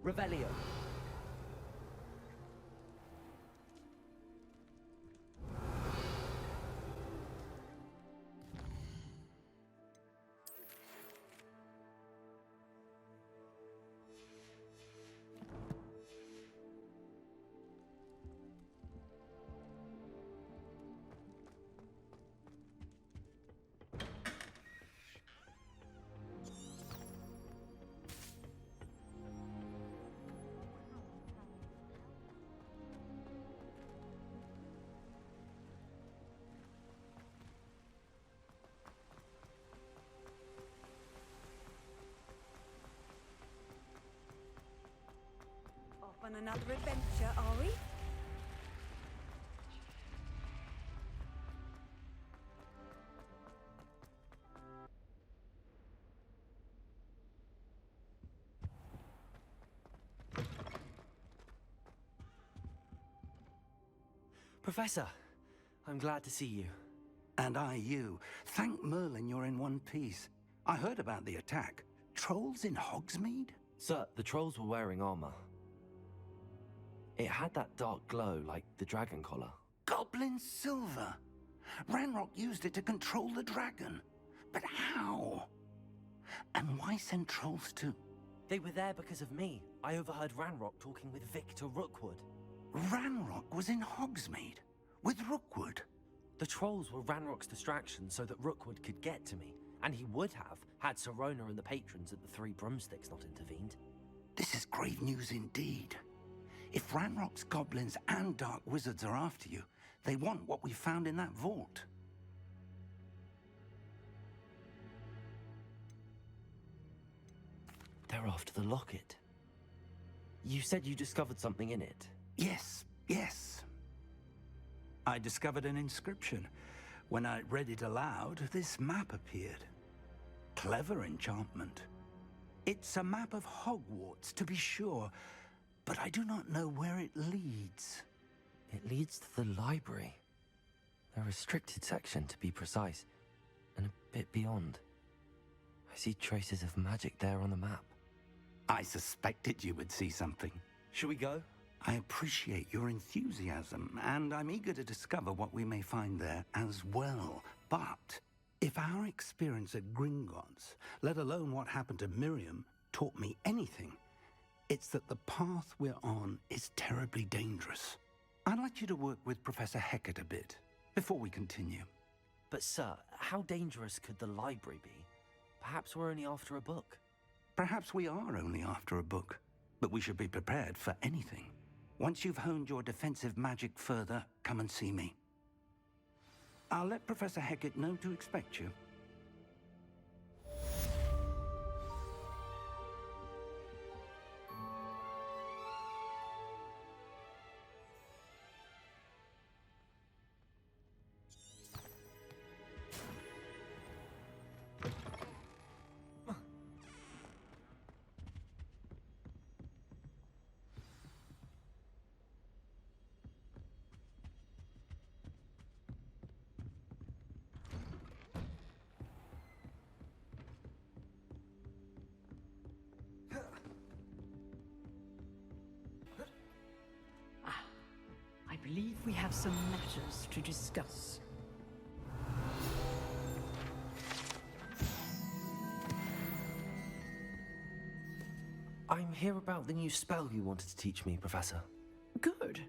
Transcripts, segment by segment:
Revelio. On another adventure, are we? Professor, I'm glad to see you. And I you. Thank Merlin you're in one piece. I heard about the attack. Trolls in Hogsmeade? Sir, the trolls were wearing armor. It had that dark glow like the dragon collar. Goblin silver! Ranrock used it to control the dragon. But how? And why send trolls too? They were there because of me. I overheard Ranrock talking with Victor Rookwood. Ranrock was in Hogsmeade? With Rookwood? The trolls were Ranrock's distraction so that Rookwood could get to me. And he would have, had Sirona and the patrons at the Three Broomsticks not intervened. This is grave news indeed. If Ranrock's goblins and dark wizards are after you, they want what we found in that vault. They're after the locket. You said you discovered something in it. Yes. I discovered an inscription. When I read it aloud, this map appeared. Clever enchantment. It's a map of Hogwarts, to be sure, but I do not know where it leads. It leads to the library. A restricted section, to be precise, and a bit beyond. I see traces of magic there on the map. I suspected you would see something. Shall we go? I appreciate your enthusiasm, and I'm eager to discover what we may find there as well. But if our experience at Gringotts, let alone what happened to Miriam, taught me anything, it's that the path we're on is terribly dangerous. I'd like you to work with Professor Hecat a bit, before we continue. But sir, how dangerous could the library be? Perhaps we're only after a book. Perhaps we are only after a book, but we should be prepared for anything. Once you've honed your defensive magic further, come and see me. I'll let Professor Hecat know to expect you. I believe we have some matters to discuss. I'm here about the new spell you wanted to teach me, Professor. Good.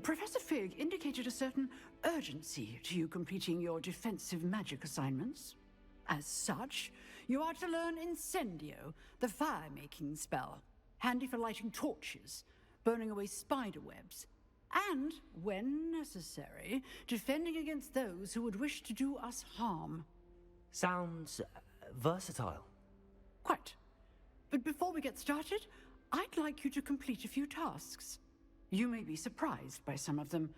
Professor Fig indicated a certain urgency to you completing your defensive magic assignments. As such, you are to learn Incendio, the fire-making spell, handy for lighting torches, burning away spider webs, and, when necessary, defending against those who would wish to do us harm. Sounds versatile. Quite. But before we get started, I'd like you to complete a few tasks. You may be surprised by some of them.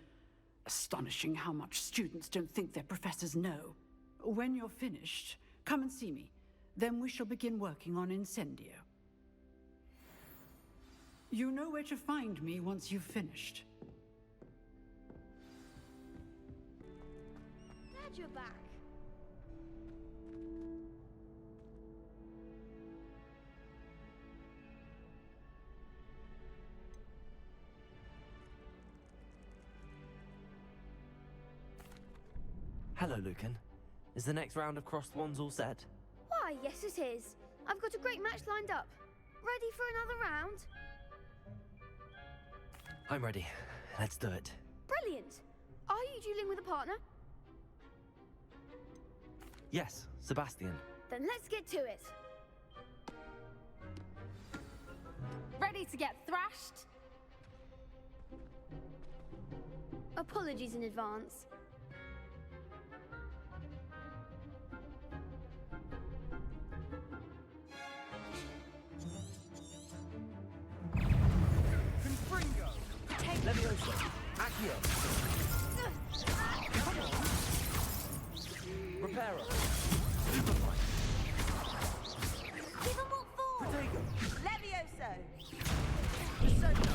Astonishing how much students don't think their professors know. When you're finished, come and see me. Then we shall begin working on Incendio. You know where to find me once you've finished. Glad you're back. Hello, Lucan. Is the next round of Crossed Wands all set? Why, yes it is. I've got a great match lined up. Ready for another round? I'm ready. Let's do it. Brilliant. Are you dueling with a partner? Yes, Sebastian. Then let's get to it. Ready to get thrashed? Apologies in advance. Confringo! Levioso! Accio! Come on! Reparo! Superfight! Give them what for! Protego! Levioso! Crescendo!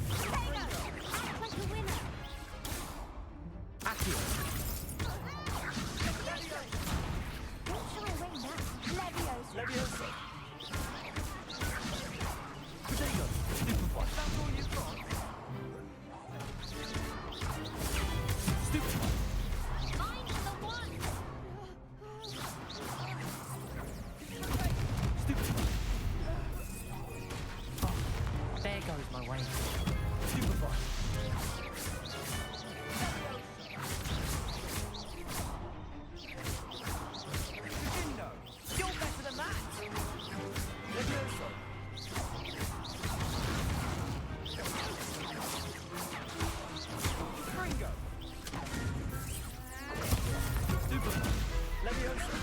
Protego! Act like a winner! Accio! Don't shy away now. Levioso! Levioso! Protego! Superfight! That's all you've got? Superfight! Mind the one! Superfight! Oh, there goes my way. Superfight! Crescendo! You're better than that! Levioso! Confringo! Superfight! Levioso!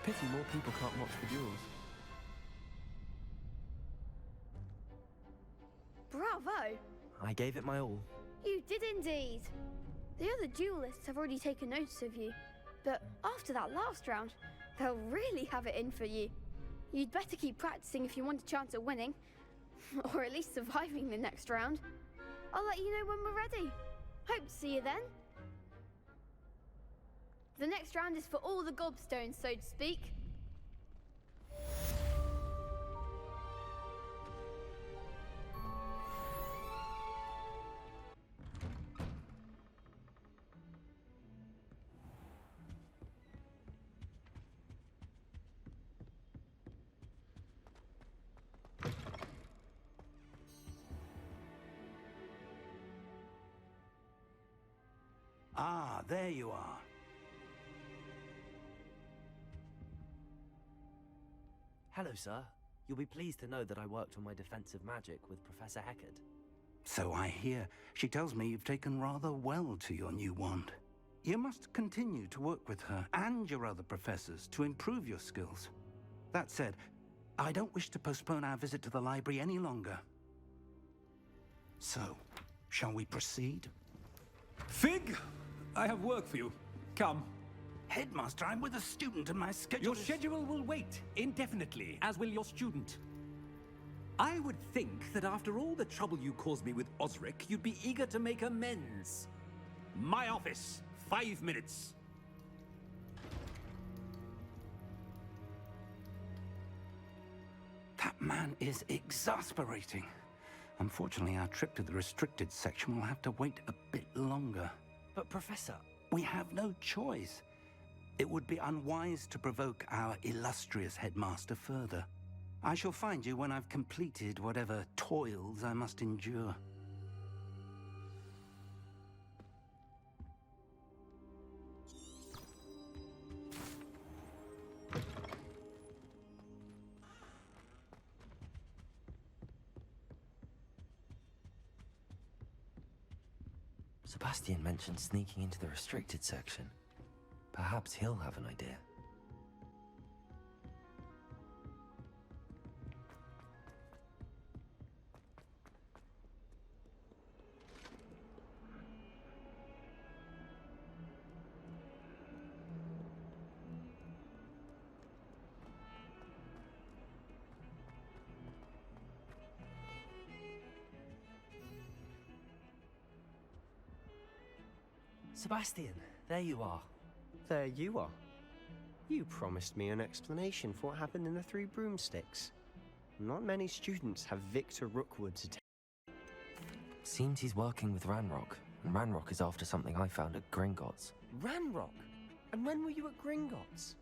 Pity more people can't watch the duels. Bravo! I gave it my all. You did indeed. The other duelists have already taken notice of you, but after that last round, they'll really have it in for you. You'd better keep practicing if you want a chance at winning, or at least surviving the next round. I'll let you know when we're ready. Hope to see you then. The next round is for all the gobstones, so to speak. Ah, there you are. Hello, sir. You'll be pleased to know that I worked on my defensive magic with Professor Heckard. So I hear. She tells me you've taken rather well to your new wand. You must continue to work with her and your other professors to improve your skills. That said, I don't wish to postpone our visit to the library any longer. So, shall we proceed? Fig, I have work for you. Come. Headmaster, I'm with a student and my schedule Your is... schedule will wait indefinitely, as will your student. I would think that after all the trouble you caused me with Osric, you'd be eager to make amends. My office, 5 minutes. That man is exasperating. Unfortunately, our trip to the restricted section will have to wait a bit longer. But, Professor... We have no choice. It would be unwise to provoke our illustrious headmaster further. I shall find you when I've completed whatever toils I must endure. Sebastian mentioned sneaking into the restricted section. Perhaps he'll have an idea. Sebastian, there you are. There you are. You promised me an explanation for what happened in the Three Broomsticks. Not many students have Victor Rookwood's attention. Seems he's working with Ranrock, and Ranrock is after something I found at Gringotts. Ranrock? And when were you at Gringotts?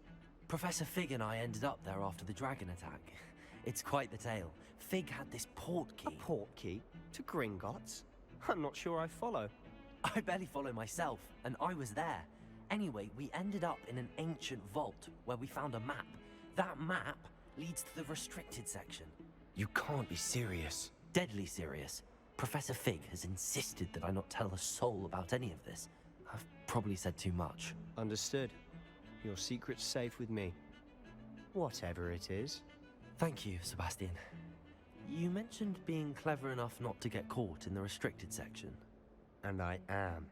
Professor Fig and I ended up there after the dragon attack. It's quite the tale. Fig had this port key. A port key? To Gringotts? I'm not sure I follow. I barely follow myself, and I was there. Anyway, we ended up in an ancient vault where we found a map. That map leads to the restricted section. You can't be serious. Deadly serious. Professor Fig has insisted that I not tell a soul about any of this. I've probably said too much. Understood. Your secret's safe with me. Whatever it is. Thank you, Sebastian. You mentioned being clever enough not to get caught in the restricted section. And I am.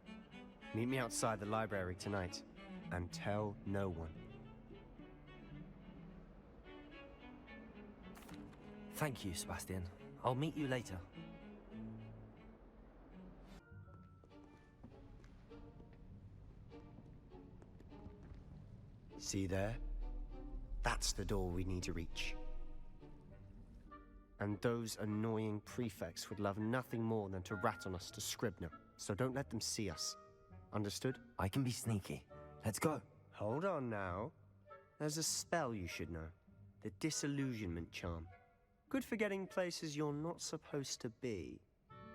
Meet me outside the library tonight, and tell no one. Thank you, Sebastian. I'll meet you later. See there? That's the door we need to reach. And those annoying prefects would love nothing more than to rat on us to Scribner, so don't let them see us. Understood? I can be sneaky. Let's go. Hold on now. There's a spell you should know. The Disillusionment Charm. Good for getting places you're not supposed to be.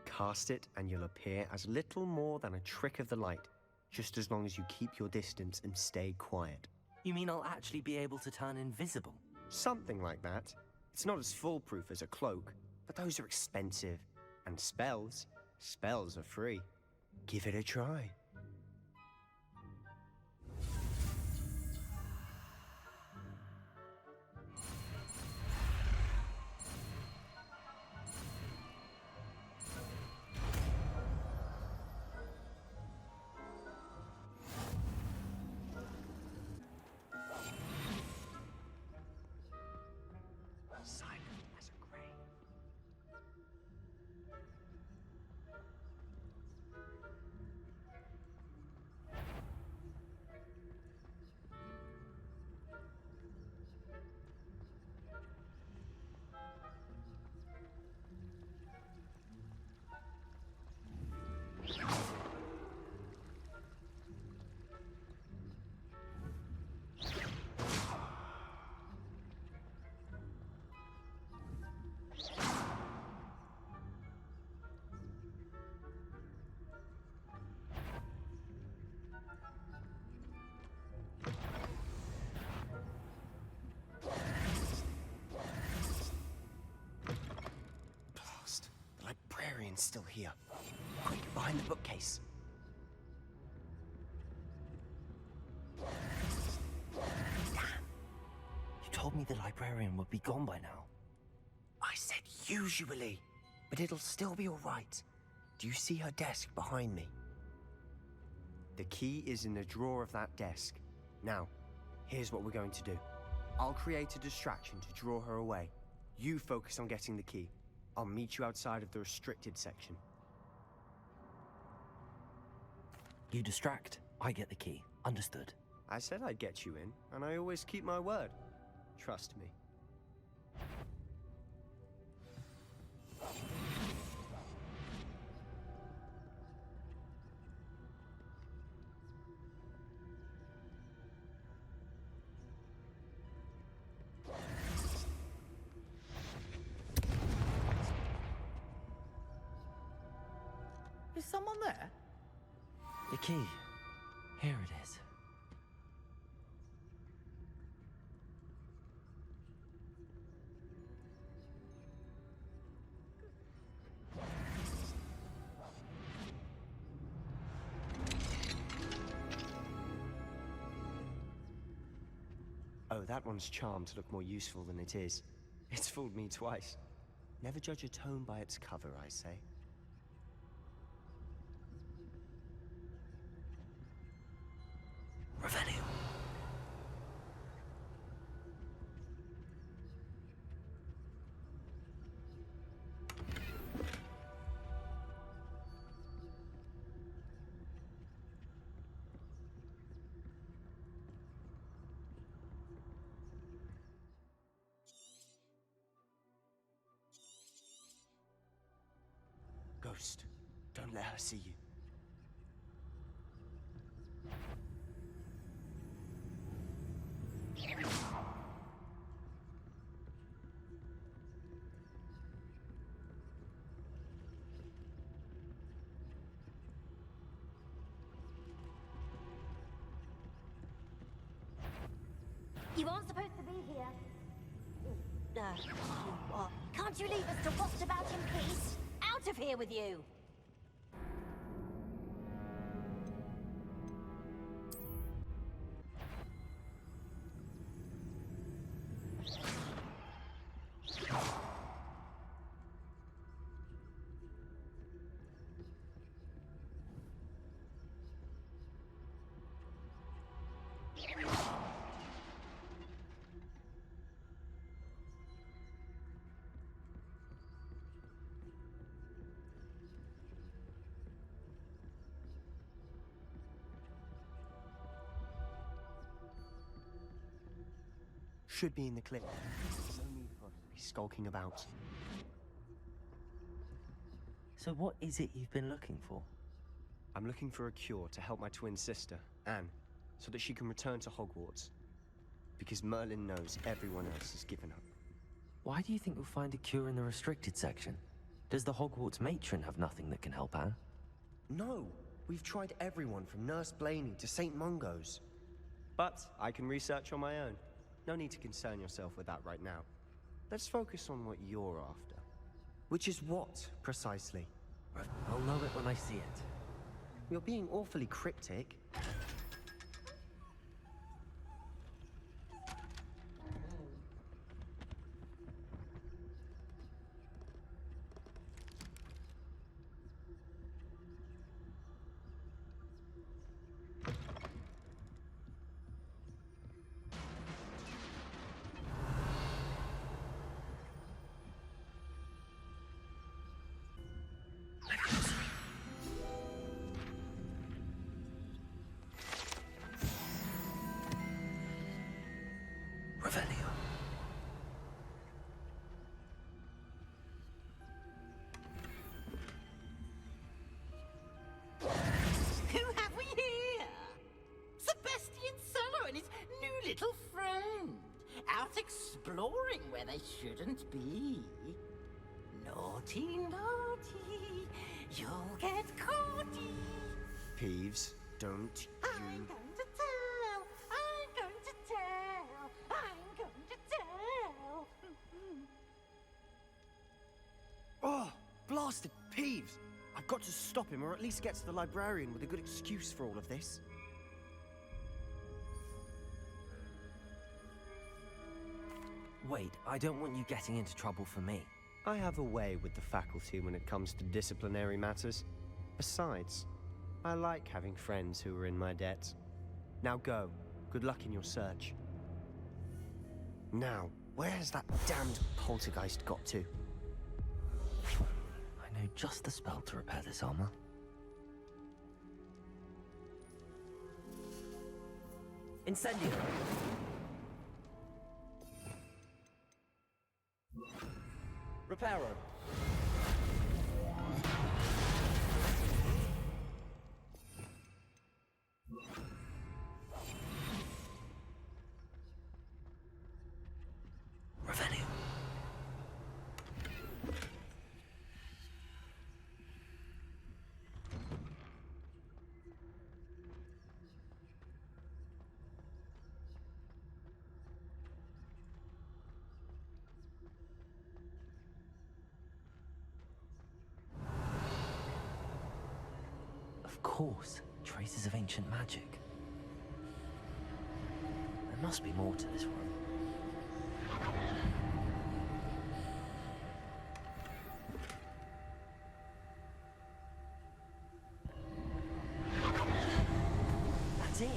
Cast it and you'll appear as little more than a trick of the light, just as long as you keep your distance and stay quiet. You mean I'll actually be able to turn invisible? Something like that. It's not as foolproof as a cloak, but those are expensive. And spells are free. Give it a try. Still here. Quick, behind the bookcase. Damn. You told me the librarian would be gone by now. I said usually, but it'll still be all right. Do you see her desk behind me? The key is in the drawer of that desk. Now, here's what we're going to do. I'll create a distraction to draw her away. You focus on getting the key. I'll meet you outside of the restricted section. You distract, I get the key. Understood. I said I'd get you in, and I always keep my word. Trust me. Is someone there? The key. Here it is. Oh, that one's charmed to look more useful than it is. It's fooled me twice. Never judge a tome by its cover, I say. Revelio. Don't let her see you. You aren't supposed to be here. You are. Can't you leave us to rot about in peace? Out of here with you! Should be in the clip. No need for us to be skulking about. So what is it you've been looking for? I'm looking for a cure to help my twin sister, Anne, so that she can return to Hogwarts. Because Merlin knows everyone else has given up. Why do you think you'll find a cure in the restricted section? Does the Hogwarts matron have nothing that can help Anne? No! We've tried everyone from Nurse Blaney to St. Mungo's. But I can research on my own. No need to concern yourself with that right now. Let's focus on what you're after. Which is what, precisely? I'll know it when I see it. You're being awfully cryptic. Little friend, out exploring where they shouldn't be. Naughty, naughty, you'll get caughty. Peeves, don't I'm going to tell, I'm going to tell, I'm going to tell. Oh, blasted Peeves! I've got to stop him, or at least get to the librarian with a good excuse for all of this. Wait, I don't want you getting into trouble for me. I have a way with the faculty when it comes to disciplinary matters. Besides, I like having friends who are in my debt. Now go. Good luck in your search. Now, where has that damned poltergeist got to? I know just the spell to repair this armor. Incendio! Reparo. Revelio. Of course, traces of ancient magic. There must be more to this room. That's it!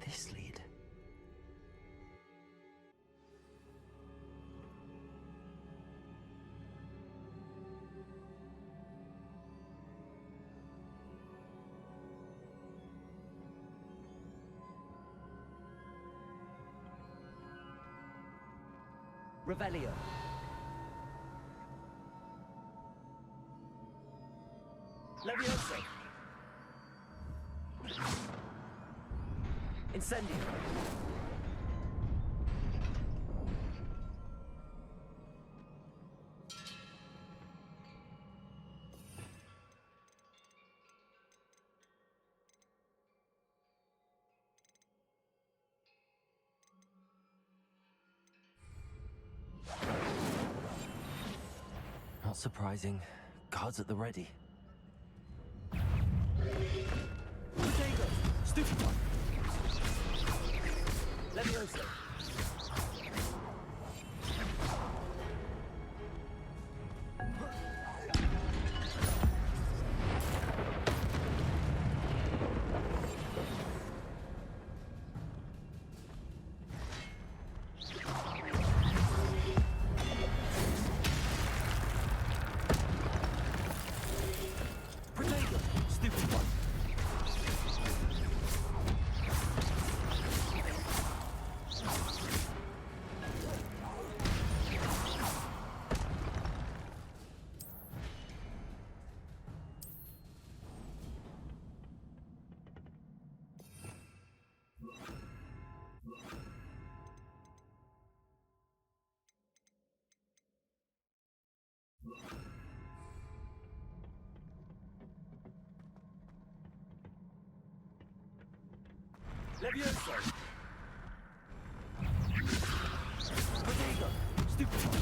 this lead? Revelio. Levioso. Incendio. Not surprising. Guards at the ready. Potato. Stupefy. Levioso. Potato. Stupefy. Levioso. Potato. Stupefy.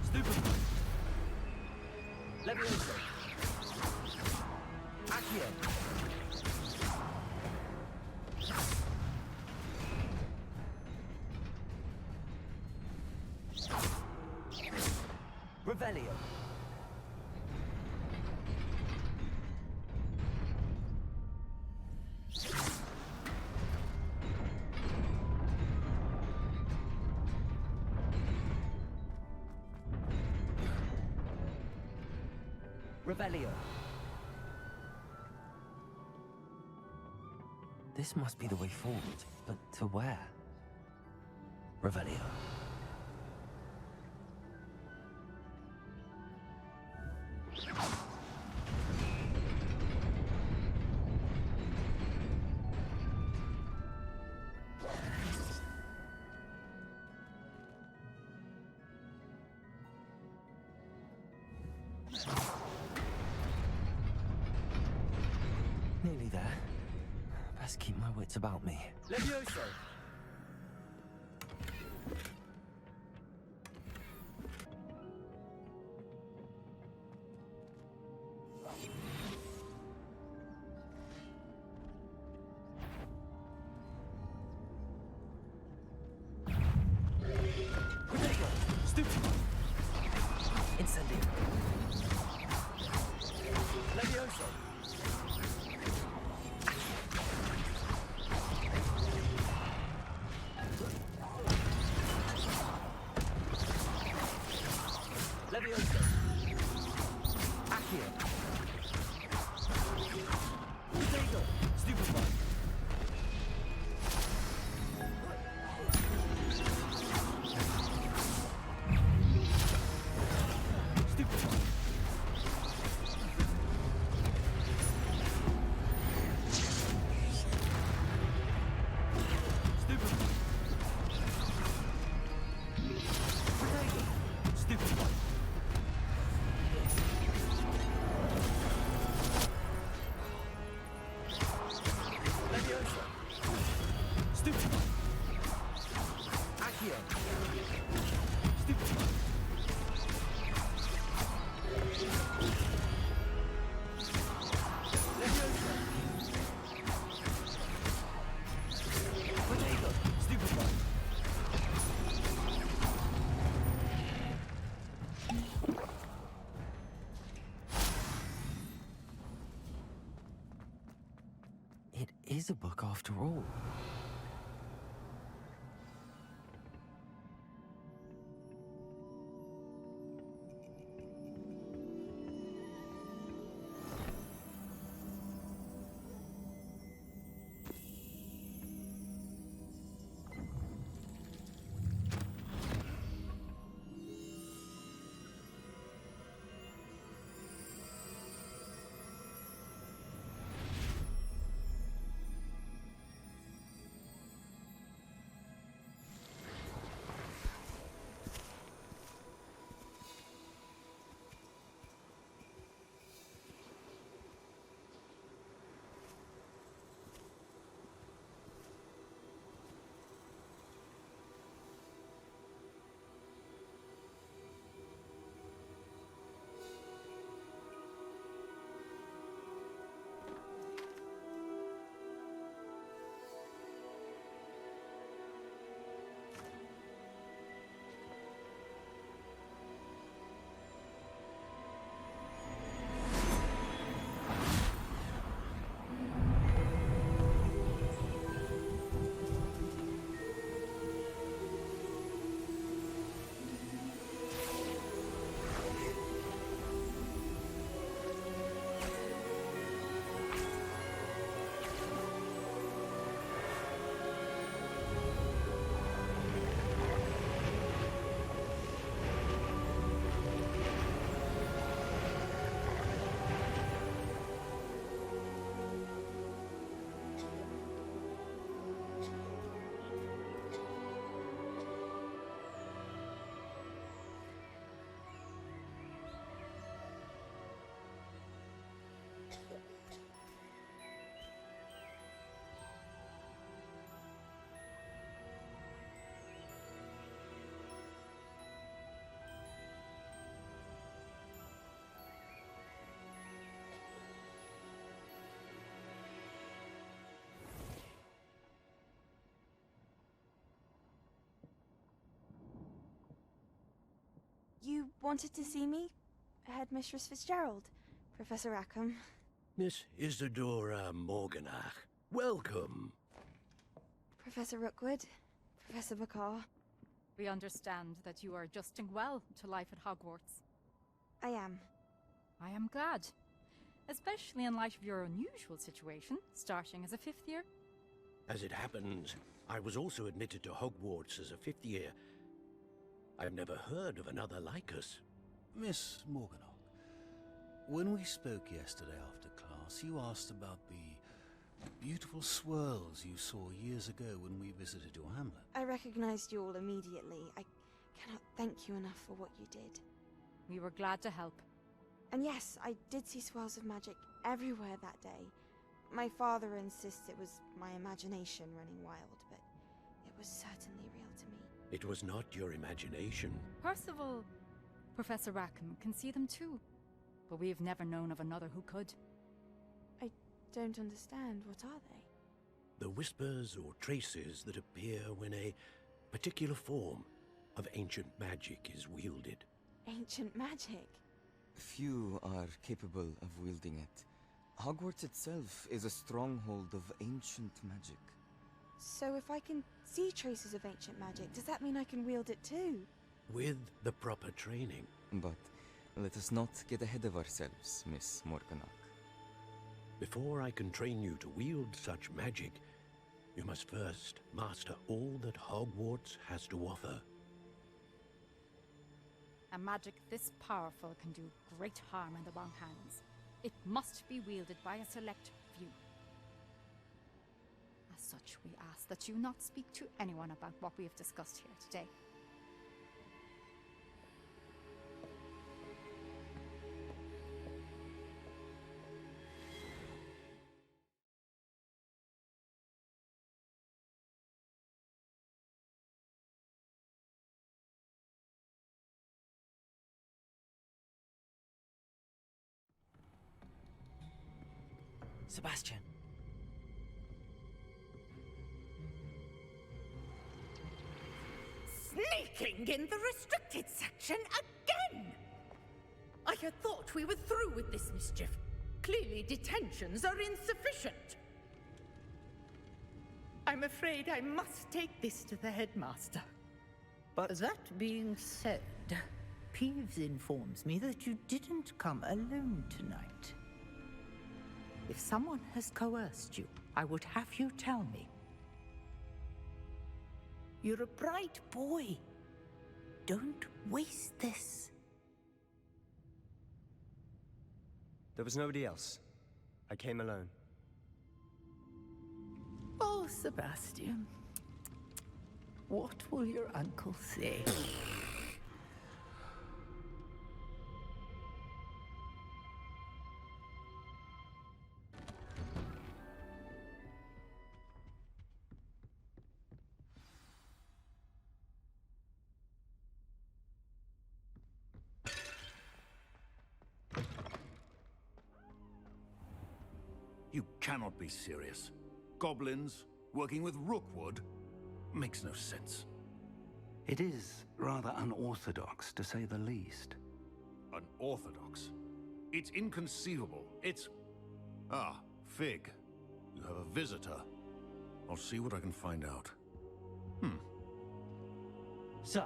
Stupefy. Levioso. Accio. Revelio. Revelio. This must be the way forward, but to where? Revelio. Nearly there. Best keep my wits about me. Levioso. Potato. Stupefy. Incendio. Levioso. Levioso. Accio. Potato. Stupefy. Stupefy. Stupefy. Potato. Stupefy. is a book after all. You wanted to see me? Headmistress Fitzgerald, Professor Rackham. Miss Isadora Morganach, welcome. Professor Rookwood, Professor Bakar. We understand that you are adjusting well to life at Hogwarts. I am. I am glad. Especially in light of your unusual situation, starting as a 5th year. As it happens, I was also admitted to Hogwarts as a 5th year. I've never heard of another like us. Miss Morganach, when we spoke yesterday after class, you asked about the beautiful swirls you saw years ago when we visited your hamlet. I recognized you all immediately. I cannot thank you enough for what you did. We were glad to help. And yes, I did see swirls of magic everywhere that day. My father insists it was my imagination running wild, but it was certainly real to me. It was not your imagination. Percival, Professor Rackham can see them too. But we have never known of another who could. I don't understand. What are they? The whispers or traces that appear when a particular form of ancient magic is wielded. Ancient magic? Few are capable of wielding it. Hogwarts itself is a stronghold of ancient magic. So if I can see traces of ancient magic, does that mean I can wield it too? With the proper training. But let us not get ahead of ourselves, Miss Morganach. Before I can train you to wield such magic, you must first master all that Hogwarts has to offer. A magic this powerful can do great harm in the wrong hands. It must be wielded by a select few. As such, we ask that you not speak to anyone about what we have discussed here today. Sebastian. Sneaking in the restricted section again! I had thought we were through with this mischief. Clearly detentions are insufficient. I'm afraid I must take this to the headmaster. But that being said, Peeves informs me that you didn't come alone tonight. If someone has coerced you, I would have you tell me. You're a bright boy. Don't waste this. There was nobody else. I came alone. Oh, Sebastian. What will your uncle say? You cannot be serious. Goblins working with Rookwood? Makes no sense. It is rather unorthodox, to say the least. Unorthodox? It's inconceivable. It's... Ah, Fig. You have a visitor. I'll see what I can find out. Sir,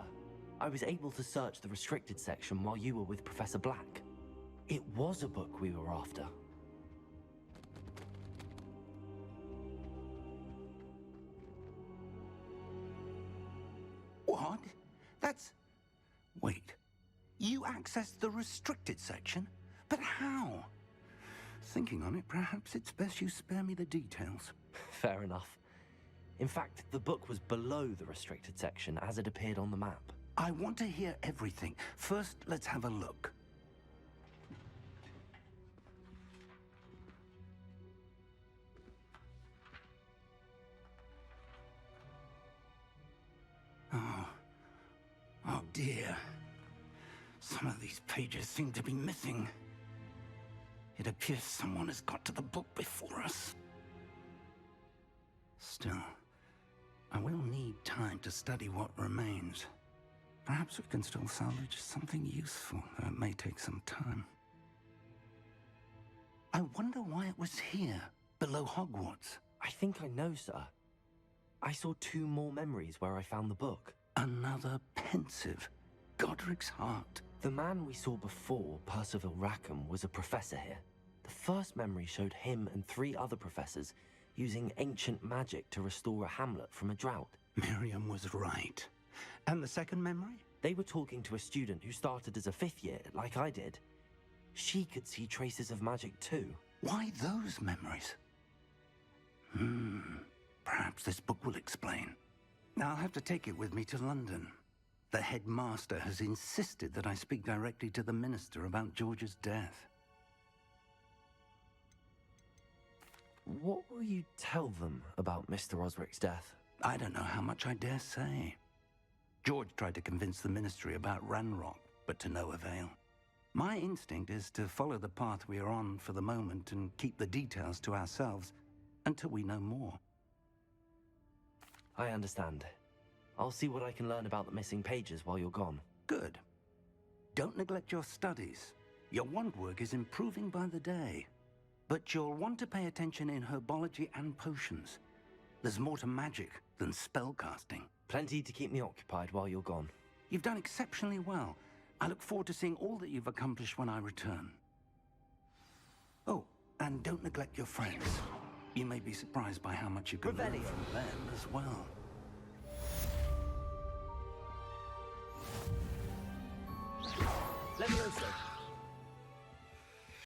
I was able to search the restricted section while you were with Professor Black. It was a book we were after. What? That's... Wait. You accessed the restricted section? But how? Thinking on it, perhaps it's best you spare me the details. Fair enough. In fact, the book was below the restricted section as it appeared on the map. I want to hear everything. First, let's have a look. Oh dear. Some of these pages seem to be missing. It appears someone has got to the book before us. Still, I will need time to study what remains. Perhaps we can still salvage something useful, though it may take some time. I wonder why it was here, below Hogwarts. I think I know, sir. I saw 2 more memories where I found the book. Another pensive. Godric's heart. The man we saw before, Percival Rackham, was a professor here. The first memory showed him and 3 other professors using ancient magic to restore a hamlet from a drought. Miriam was right. And the second memory? They were talking to a student who started as a 5th year, like I did. She could see traces of magic too. Why those memories? Perhaps this book will explain. I'll have to take it with me to London. The headmaster has insisted that I speak directly to the minister about George's death. What will you tell them about Mr. Osric's death? I don't know how much I dare say. George tried to convince the ministry about Ranrock, but to no avail. My instinct is to follow the path we are on for the moment and keep the details to ourselves until we know more. I understand. I'll see what I can learn about the missing pages while you're gone. Good. Don't neglect your studies. Your wand work is improving by the day. But you'll want to pay attention in herbology and potions. There's more to magic than spellcasting. Plenty to keep me occupied while you're gone. You've done exceptionally well. I look forward to seeing all that you've accomplished when I return. Oh, and don't neglect your friends. You may be surprised by how much you can learn from them as well. Let me know, sir.